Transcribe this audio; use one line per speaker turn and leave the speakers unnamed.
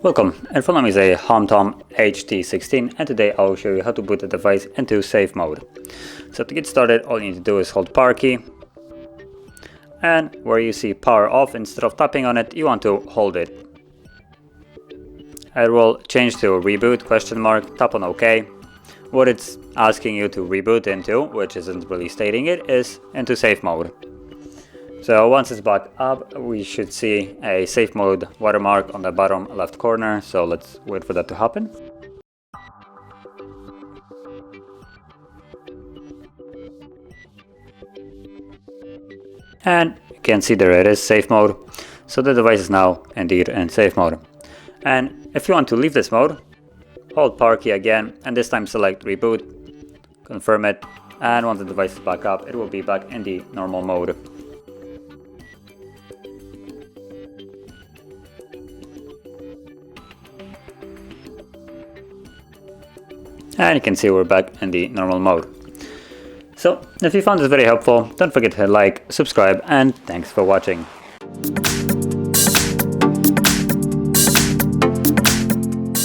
Welcome, in front of me is a HOMTOM HT16 and today I'll show you how to boot the device into safe mode. So to get started, all you need to do is hold power key, and where you see power off, instead of tapping on it, you want to hold it. It will change to reboot ? Tap on OK. What it's asking you to reboot into, which isn't really stating it, is into safe mode. So once it's back up, we should see a safe mode watermark on the bottom left corner, so let's wait for that to happen. And you can see there it is, safe mode. So the device is now indeed in safe mode. And if you want to leave this mode, hold power key again, and this time select reboot, confirm it, and once the device is back up, it will be back in the normal mode. And you can see we're back in the normal mode. So if you found this very helpful, don't forget to like, subscribe, and thanks for watching.